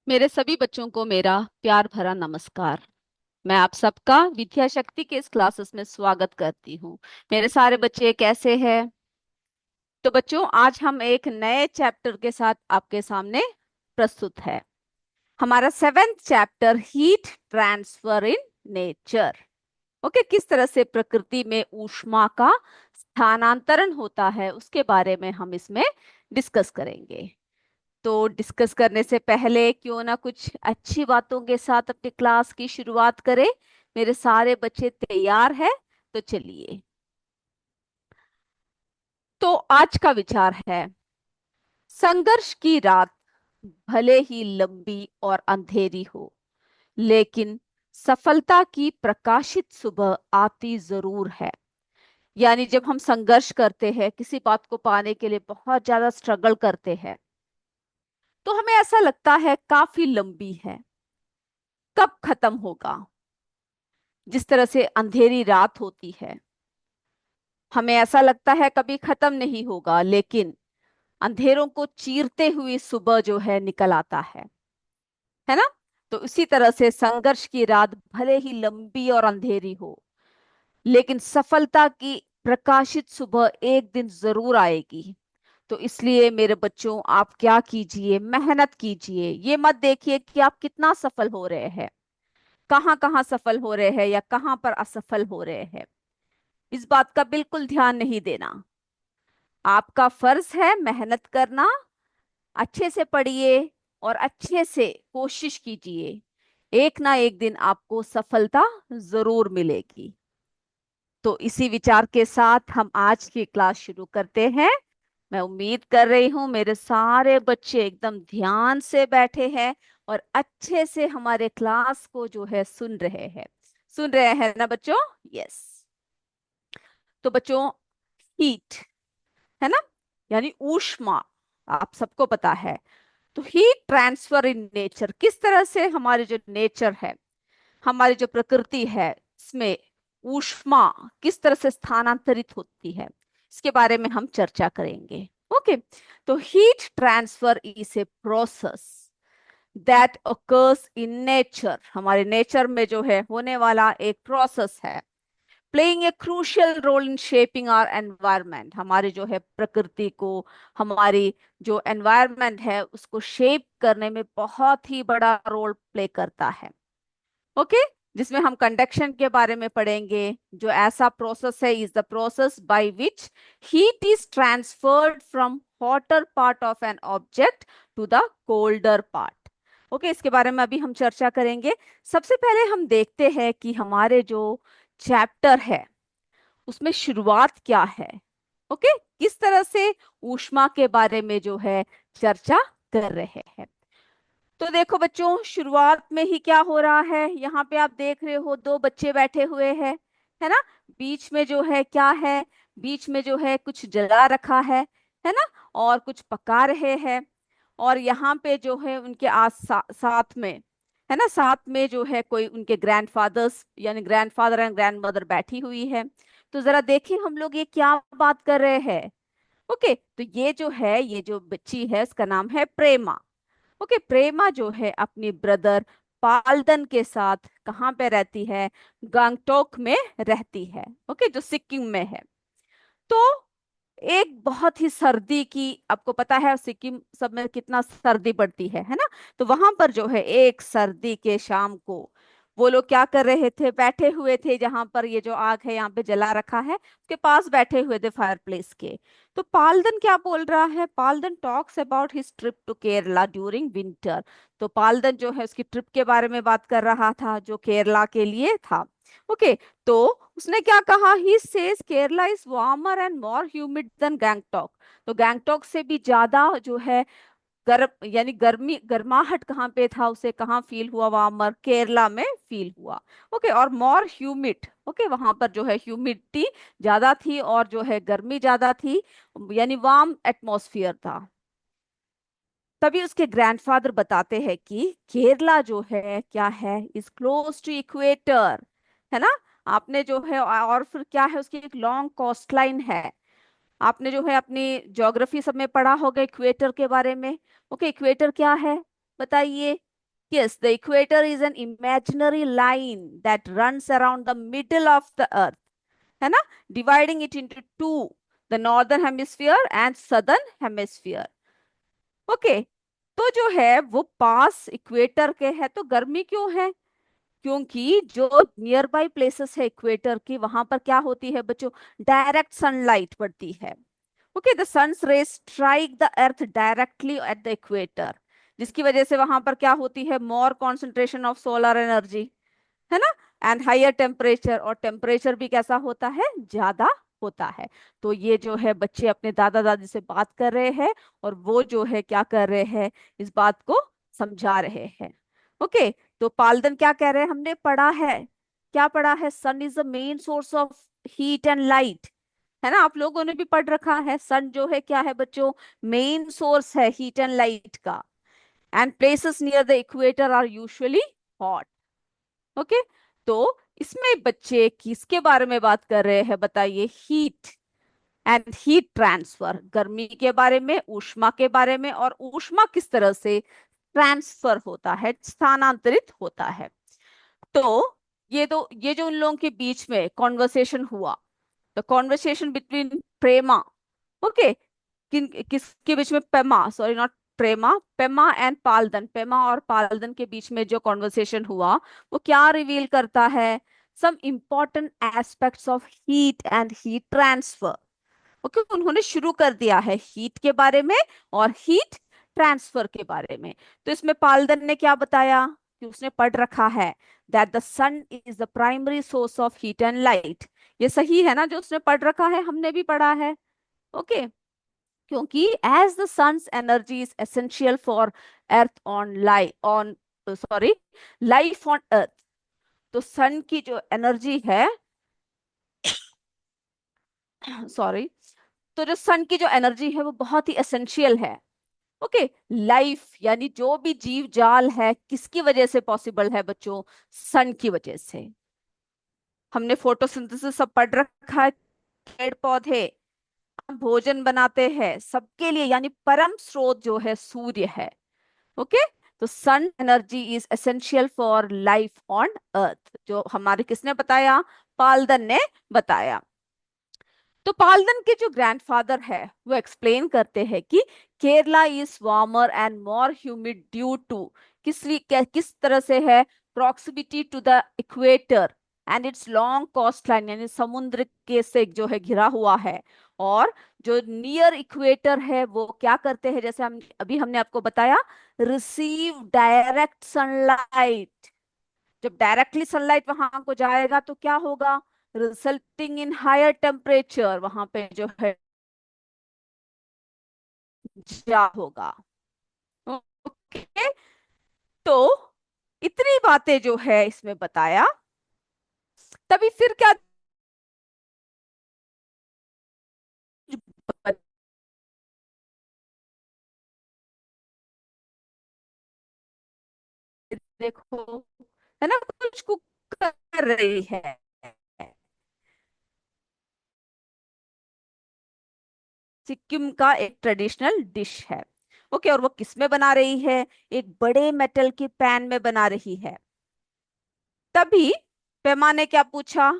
मेरे सभी बच्चों को मेरा प्यार भरा नमस्कार। मैं आप सबका विद्या शक्ति के इस क्लासेस में स्वागत करती हूँ। मेरे सारे बच्चे कैसे हैं? तो बच्चों, आज हम एक नए चैप्टर के साथ आपके सामने प्रस्तुत है। हमारा seventh chapter, heat transfer in nature. Okay, किस तरह से प्रकृति में ऊष्मा का स्थानांतरण होता है उसके बारे में हम इसमें डिस्कस करेंगे। तो डिस्कस करने से पहले क्यों ना कुछ अच्छी बातों के साथ अपनी क्लास की शुरुआत करें। मेरे सारे बच्चे तैयार हैं? तो चलिए। तो आज का विचार है, संघर्ष की रात भले ही लंबी और अंधेरी हो, लेकिन सफलता की प्रकाशित सुबह आती जरूर है। यानी जब हम संघर्ष करते हैं, किसी बात को पाने के लिए बहुत ज्यादा स्ट्रगल करते हैं, तो हमें ऐसा लगता है काफी लंबी है, कब खत्म होगा। जिस तरह से अंधेरी रात होती है, हमें ऐसा लगता है कभी खत्म नहीं होगा, लेकिन अंधेरों को चीरते हुए सुबह जो है निकल आता है ना। तो इसी तरह से संघर्ष की रात भले ही लंबी और अंधेरी हो, लेकिन सफलता की प्रकाशित सुबह एक दिन जरूर आएगी। तो इसलिए मेरे बच्चों, आप क्या कीजिए, मेहनत कीजिए। ये मत देखिए कि आप कितना सफल हो रहे हैं, कहाँ कहाँ सफल हो रहे हैं या कहाँ पर असफल हो रहे हैं। इस बात का बिल्कुल ध्यान नहीं देना। आपका फर्ज है मेहनत करना। अच्छे से पढ़िए और अच्छे से कोशिश कीजिए। एक ना एक दिन आपको सफलता जरूर मिलेगी। तो इसी विचार के साथ हम आज की क्लास शुरू करते हैं। मैं उम्मीद कर रही हूँ मेरे सारे बच्चे एकदम ध्यान से बैठे हैं और अच्छे से हमारे क्लास को जो है सुन रहे हैं ना बच्चों? यस। तो बच्चों, हीट है ना, यानी ऊष्मा, आप सबको पता है। तो हीट ट्रांसफर इन नेचर, किस तरह से हमारे जो नेचर है, हमारी जो प्रकृति है, इसमें ऊष्मा किस तरह से स्थानांतरित होती है, इसके बारे में हम चर्चा करेंगे। ओके। तो heat transfer is a process that occurs in nature, हमारे नेचर में जो है होने वाला एक प्रोसेस है। Playing a crucial role in shaping our environment, हमारी जो है प्रकृति को, हमारी जो एनवायरमेंट है उसको शेप करने में बहुत ही बड़ा रोल प्ले करता है। ओके। जिसमें हम कंडक्शन के बारे में पढ़ेंगे। जो ऐसा प्रोसेस है, is the process by which heat is transferred from hotter part of an object to the colder part. Okay, इसके बारे में अभी हम चर्चा करेंगे। सबसे पहले हम देखते हैं कि हमारे जो चैप्टर है उसमें शुरुआत क्या है। ओके, किस तरह से ऊष्मा के बारे में जो है चर्चा कर रहे हैं। तो देखो बच्चों, शुरुआत में ही क्या हो रहा है, यहाँ पे आप देख रहे हो दो बच्चे बैठे हुए हैं, है ना। बीच में जो है क्या है, बीच में जो है कुछ जला रखा है ना, और कुछ पका रहे हैं। और यहाँ पे जो है उनके साथ में, है ना, साथ में जो है कोई उनके ग्रैंडफादर्स यानी ग्रैंडफादर एंड ग्रैंडमदर बैठी हुई है। तो जरा देखिए हम लोग ये क्या बात कर रहे हैं। ओके, तो ये जो है, ये जो बच्ची है इसका नाम है प्रेमा। ओके, प्रेमा जो है अपनी ब्रदर पाल्दन के साथ कहाँ पे रहती है, गंगटोक में रहती है। ओके, जो सिक्किम में है। तो एक बहुत ही सर्दी की, आपको पता है सिक्किम सब में कितना सर्दी पड़ती है ना। तो वहां पर जो है एक सर्दी के शाम को वो लोग क्या कर रहे थे, बैठे हुए थे जहां पर ये जो आग है यहाँ पे जला रखा है उसके पास बैठे हुए थे फायर प्लेस के। तो पालदन क्या बोल रहा है, Paldan talks about his trip to Kerala during winter. तो पालदन जो है उसकी ट्रिप के बारे में बात कर रहा था जो केरला के लिए था। ओके। तो उसने क्या कहा, he says Kerala is warmer and more humid than Gangtok. तो गैंगटॉक से भी ज्यादा जो है गर्म, यानी गर्मी, गर्माहट कहाँ पे था, उसे कहाँ फील हुआ, वार्मर केरला में फील हुआ। ओके, और मोर ह्यूमिड, ओके, वहां पर जो है ह्यूमिडिटी ज्यादा थी और जो है गर्मी ज्यादा थी, यानी वार्म एटमॉस्फेयर था। तभी उसके ग्रैंडफादर बताते हैं कि केरला जो है क्या है, इज क्लोज टू इक्वेटर, है ना। आपने जो है, और फिर क्या है, उसकी एक लॉन्ग कोस्ट लाइन है। आपने जो है अपनी ज्योग्राफी सब में पढ़ा होगा इक्वेटर के बारे में। ओके, इक्वेटर क्या है बताइए। Yes, the equator is an imaginary line that runs around the middle of the earth, है ना, dividing it into two, the northern hemisphere and southern hemisphere. Okay, तो जो है वो पास इक्वेटर के है, तो गर्मी क्यों है? क्योंकि जो नियर बाई प्लेसेस है इक्वेटर की, वहां पर क्या होती है बच्चों? डायरेक्ट सनलाइट पड़ती है। Okay, the sun's rays strike the earth directly at the equator, जिसकी वजह से वहां पर क्या होती है? More concentration of solar energy, है ना, एंड हायर टेम्परेचर, और टेम्परेचर भी कैसा होता है? ज्यादा होता है। तो ये जो है बच्चे अपने दादा दादी से बात कर रहे हैं, और वो जो है क्या कर रहे हैं? इस बात को समझा रहे हैं। ओके, तो पालदन क्या कह रहे हैं? हमने पढ़ा है, क्या पढ़ा है? Sun is the main source of heat and light, है ना, आप लोगों ने भी पढ़ रखा है। सन जो है क्या है बच्चों? मेन सोर्स है हीट एंड लाइट का। And places near the equator are usually hot. Okay, तो इसमें बच्चे किसके बारे में बात कर रहे हैं बताइए? हीट एंड हीट ट्रांसफर, गर्मी के बारे में, ऊष्मा के बारे में, और ऊष्मा किस तरह से ट्रांसफर होता है, स्थानांतरित होता है। तो ये जो उन लोगों के बीच में कॉन्वर्सेशन हुआ, the conversation between Prema, okay, किसके बीच में? Pema, sorry not Prema, Pema and Paldan, Pema और पालदन के बीच में जो कॉन्वर्सेशन हुआ, वो क्या रिवील करता है? Some important aspects of heat and heat transfer. Okay, उन्होंने शुरू कर दिया है हीट के बारे में और हीट ट्रांसफर के बारे में। तो इसमें पालदन ने क्या बताया? कि उसने पढ़ रखा है that the sun is the primary source of heat and light. ये सही है ना, जो उसने पढ़ रखा है, हमने भी पढ़ा है। ओके, क्योंकि as the sun's energy is essential for earth on life on sorry life on earth, तो सन की जो एनर्जी है सॉरी, तो जो सन की जो एनर्जी है वो बहुत ही एसेंशियल है। ओके, लाइफ यानी जो भी जीव जाल है, किसकी वजह से पॉसिबल है बच्चों? सन की वजह से। हमने फोटोसिंथेसिस सब पढ़ रखा है, पेड़ पौधे भोजन बनाते हैं सबके लिए, यानी परम स्रोत जो है सूर्य है। ओके, तो sun energy is essential for life on earth, जो हमारे किसने बताया? पालदन ने बताया। तो पालदन के जो ग्रैंडफादर है वो एक्सप्लेन करते हैं कि Kerala is warmer and more humid due to, किस तरह से है? Proximity to the equator and its long coast line, यानी समुद्र के से जो है घिरा हुआ है। और जो नियर इक्वेटर है वो क्या करते हैं? जैसे हमने आपको बताया, रिसीव डायरेक्ट सनलाइट। जब डायरेक्टली सनलाइट वहां को जाएगा तो क्या होगा? रिजल्टिंग इन हायर टेम्परेचर, वहां पे जो है जा होगा। ओके, तो इतनी बातें जो है इसमें बताया, तभी फिर क्या देखो, है ना, कुछ कुक कर रही है, सिक्किम का एक ट्रेडिशनल डिश है। ओके, और वो किस में बना रही है? एक बड़े मेटल की पैन में बना रही है। तभी पेमा ने क्या पूछा?